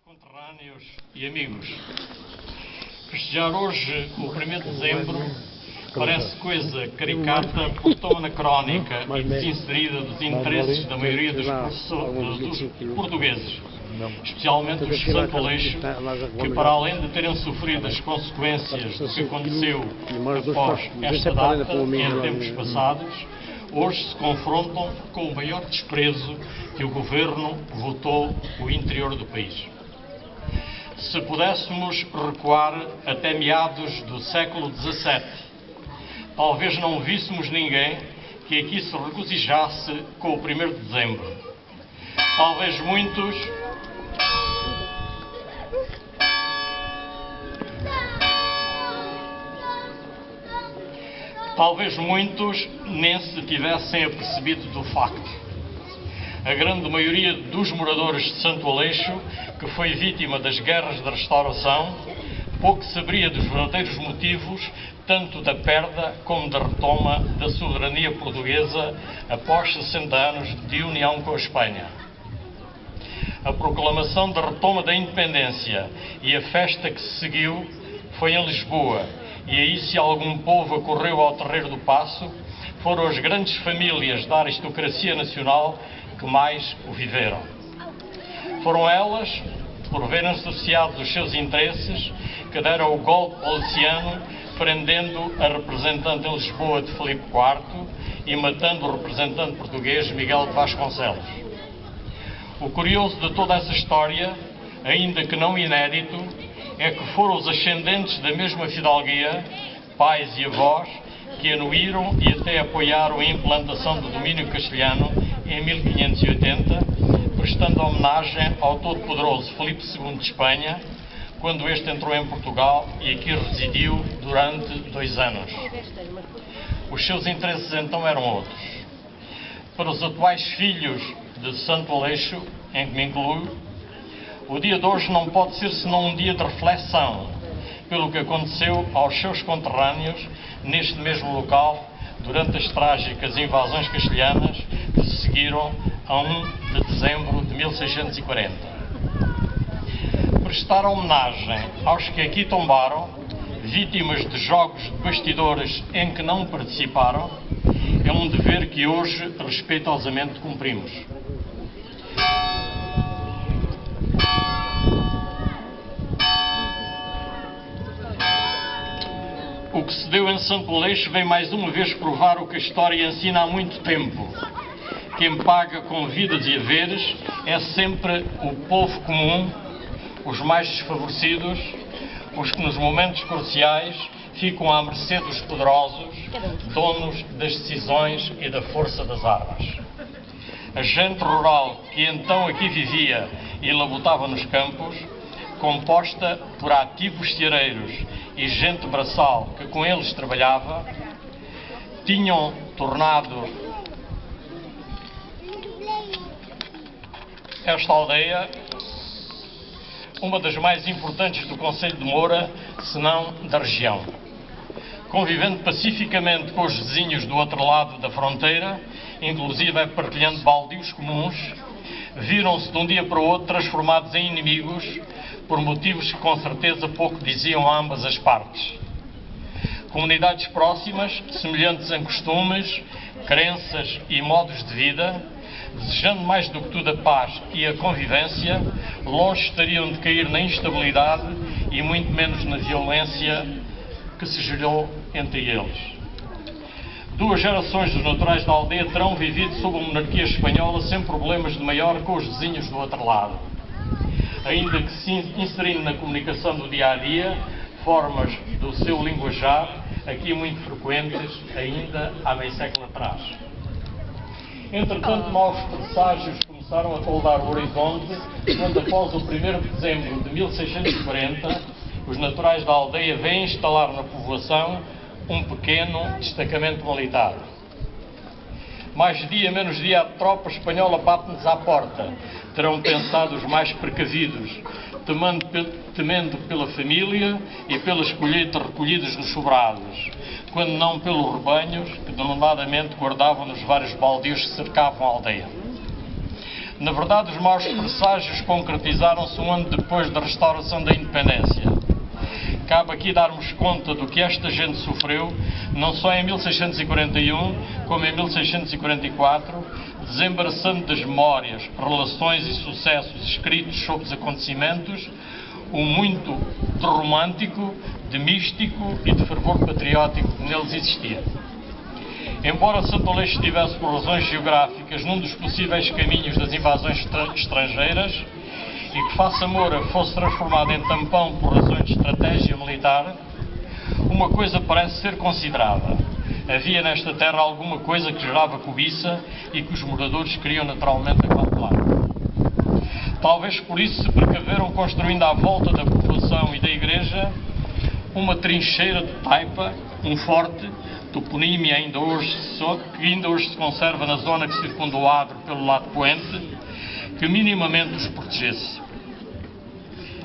Conterrâneos e amigos, festejar hoje o 1º de dezembro parece coisa caricata por tão anacrónica e desinserida dos interesses da maioria dos portugueses, especialmente os de Santo Aleixo, que para além de terem sofrido as consequências do que aconteceu após esta data em tempos passados, hoje se confrontam com o maior desprezo que o Governo votou o interior do país. Se pudéssemos recuar até meados do século XVII, talvez não víssemos ninguém que aqui se regozijasse com o 1º de dezembro. Talvez muitos nem se tivessem apercebido do facto. A grande maioria dos moradores de Santo Aleixo, que foi vítima das guerras da Restauração, pouco saberia dos verdadeiros motivos tanto da perda como da retoma da soberania portuguesa após 60 anos de união com a Espanha. A proclamação da retoma da independência e a festa que se seguiu foi em Lisboa, e aí, se algum povo acorreu ao terreiro do Paço, foram as grandes famílias da aristocracia nacional que mais o viveram. Foram elas, por verem associados os seus interesses, que deram o golpe policiano, prendendo a representante em Lisboa de Filipe IV e matando o representante português Miguel de Vasconcelos. O curioso de toda essa história, ainda que não inédito, é que foram os ascendentes da mesma fidalguia, pais e avós, que anuíram e até apoiaram a implantação do domínio castelhano em 1580, prestando homenagem ao todo-poderoso Filipe II de Espanha, quando este entrou em Portugal e aqui residiu durante 2 anos. Os seus interesses então eram outros. Para os atuais filhos de Santo Aleixo, em que me incluo, o dia de hoje não pode ser senão um dia de reflexão pelo que aconteceu aos seus conterrâneos neste mesmo local durante as trágicas invasões castelhanas que se seguiram a 1 de dezembro de 1640. Prestar homenagem aos que aqui tombaram, vítimas de jogos de bastidores em que não participaram, é um dever que hoje respeitosamente cumprimos. O que se deu em Santo Aleixo vem mais uma vez provar o que a história ensina há muito tempo. Quem paga com vidas e haveres é sempre o povo comum, os mais desfavorecidos, os que nos momentos cruciais ficam à mercê dos poderosos, donos das decisões e da força das armas. A gente rural que então aqui vivia e labutava nos campos, composta por ativos ceareiros e gente braçal que com eles trabalhava, tinham tornado esta aldeia uma das mais importantes do concelho de Moura, se não da região. Convivendo pacificamente com os vizinhos do outro lado da fronteira, inclusive partilhando baldios comuns, viram-se de um dia para o outro transformados em inimigos por motivos que com certeza pouco diziam a ambas as partes. Comunidades próximas, semelhantes em costumes, crenças e modos de vida, desejando mais do que tudo a paz e a convivência, longe estariam de cair na instabilidade e muito menos na violência que se gerou entre eles. 2 gerações dos naturais da aldeia terão vivido sob a monarquia espanhola sem problemas de maior com os vizinhos do outro lado, ainda que se inserindo na comunicação do dia-a-dia, formas do seu linguajar, aqui muito frequentes ainda há meio século atrás. Entretanto, maus presságios começaram a toldar o horizonte, quando após o 1º de dezembro de 1640, os naturais da aldeia vêm instalar na povoação um pequeno destacamento militar. Mais dia, menos dia, a tropa espanhola bate-nos à porta. Terão pensado os mais precavidos, temendo pela família e pelas colheitas recolhidas nos sobrados, quando não pelos rebanhos que denodadamente guardavam nos vários baldios que cercavam a aldeia. Na verdade, os maus presságios concretizaram-se um ano depois da restauração da independência. Cabe aqui darmos conta do que esta gente sofreu, não só em 1641, como em 1644, desembaraçando das memórias, relações e sucessos escritos sobre os acontecimentos, o muito de romântico, de místico e de fervor patriótico que neles existia. Embora Santo Aleixo estivesse, por razões geográficas, num dos possíveis caminhos das invasões estrangeiras, e que Faça Moura fosse transformado em tampão por razões de estratégia militar, uma coisa parece ser considerada. Havia nesta terra alguma coisa que gerava cobiça e que os moradores queriam naturalmente acautelar. Talvez por isso se precaveram construindo à volta da população e da igreja uma trincheira de taipa, um forte, toponímia que ainda hoje se conserva na zona que circunda o Adro pelo lado poente, que minimamente os protegesse.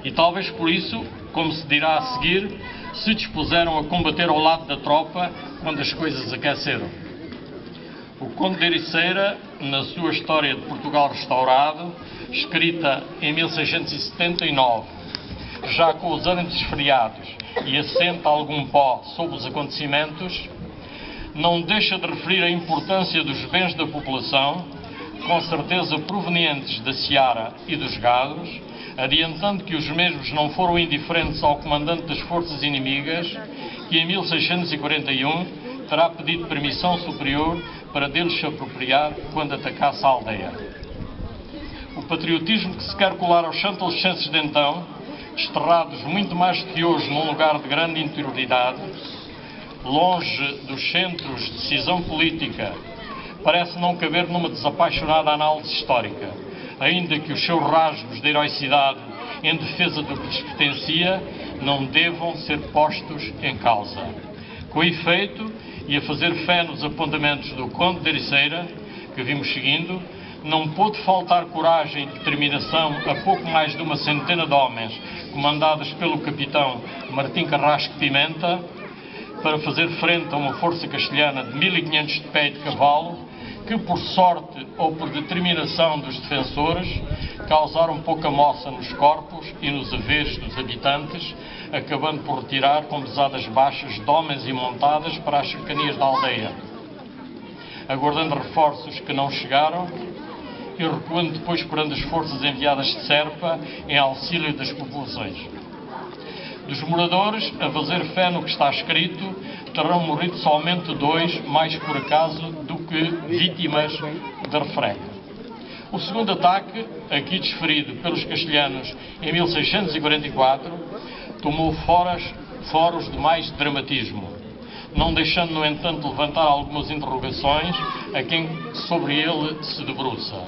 E talvez por isso, como se dirá a seguir, se dispuseram a combater ao lado da tropa quando as coisas aqueceram. O Conde de Ericeira, na sua História de Portugal Restaurado, escrita em 1679, já com os ânimos esfriados e assenta algum pó sobre os acontecimentos, não deixa de referir a importância dos bens da população, com certeza provenientes da seara e dos gados, adiantando que os mesmos não foram indiferentes ao comandante das forças inimigas, que em 1641 terá pedido permissão superior para deles se apropriar quando atacasse a aldeia. O patriotismo que se quer colar aos santo-alexenses de então, desterrados muito mais que hoje num lugar de grande interioridade, longe dos centros de decisão política, parece não caber numa desapaixonada análise histórica, ainda que os seus rasgos de heroicidade em defesa do que lhes pertencia não devam ser postos em causa. Com efeito, e a fazer fé nos apontamentos do Conde de Ericeira, que vimos seguindo, não pôde faltar coragem e determinação a pouco mais de uma centena de homens, comandados pelo capitão Martim Carrasco Pimenta, para fazer frente a uma força castelhana de 1500 de pé e de cavalo, que por sorte ou por determinação dos defensores causaram pouca moça nos corpos e nos haveres dos habitantes, acabando por retirar com pesadas baixas de homens e montadas para as cercanias da aldeia, aguardando reforços que não chegaram e recuando depois perante as forças enviadas de Serpa em auxílio das populações. Dos moradores, a fazer fé no que está escrito, terão morrido somente 2, mais por acaso do que vítimas da refrega. O segundo ataque, aqui desferido pelos castelhanos em 1644, tomou foros de mais dramatismo, não deixando, no entanto, levantar algumas interrogações a quem sobre ele se debruça.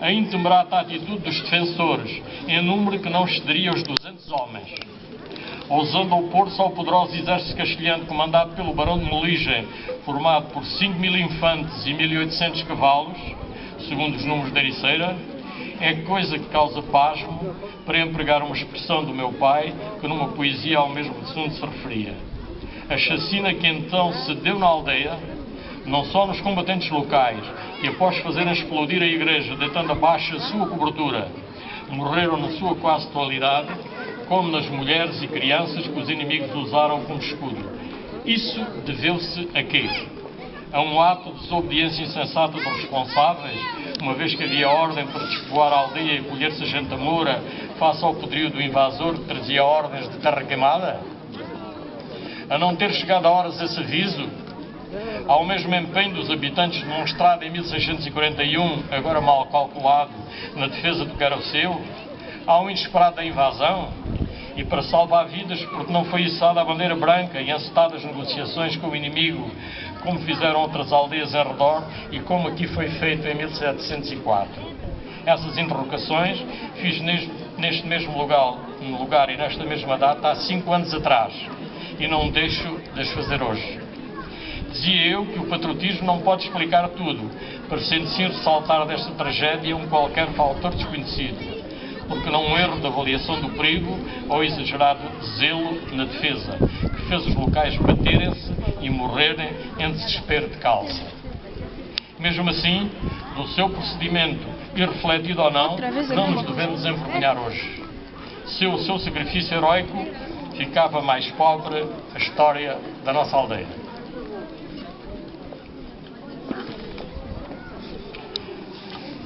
A intemerata atitude dos defensores, em número que não excederia os 200 homens, ousando opor-se ao poderoso exército castelhano comandado pelo barão de Meligem, formado por 5.000 infantes e 1.800 cavalos, segundo os números da Ericeira, é coisa que causa pasmo, para empregar uma expressão do meu pai, que numa poesia ao mesmo assunto se referia. A chacina que então se deu na aldeia, não só nos combatentes locais, que após fazerem explodir a igreja, deitando abaixo a sua cobertura, morreram na sua quase totalidade, como nas mulheres e crianças que os inimigos usaram como escudo. Isso deveu-se a quê? A um ato de desobediência insensata dos responsáveis, uma vez que havia ordem para despoar a aldeia e colher-se a gente Moura face ao poderio do invasor que trazia ordens de terra queimada? A não ter chegado a horas esse aviso, ao mesmo empenho dos habitantes demonstrado em 1641, agora mal calculado, na defesa do que era o seu, ao inesperado da invasão, e para salvar vidas, porque não foi içada a bandeira branca e encetadas negociações com o inimigo, como fizeram outras aldeias ao redor e como aqui foi feito em 1704. Essas interrogações fiz neste mesmo lugar e nesta mesma data há 5 anos atrás, e não deixo de as fazer hoje. Dizia eu que o patriotismo não pode explicar tudo, parecendo sim ressaltar desta tragédia um qualquer fator desconhecido, porque não um erro de avaliação do perigo ou exagerado zelo na defesa, que fez os locais baterem-se e morrerem em desespero de causa. Mesmo assim, no seu procedimento e refletido ou não, não nos devemos envergonhar hoje. Se o seu sacrifício heroico, ficava mais pobre a história da nossa aldeia.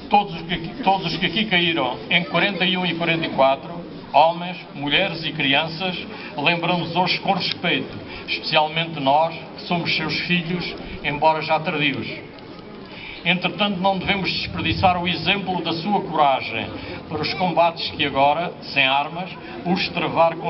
Todos os que aqui caíram em 41 e 44, homens, mulheres e crianças, lembramos hoje com respeito, especialmente nós, que somos seus filhos, embora já tardios. Entretanto, não devemos desperdiçar o exemplo da sua coragem para os combates que agora, sem armas, os travar com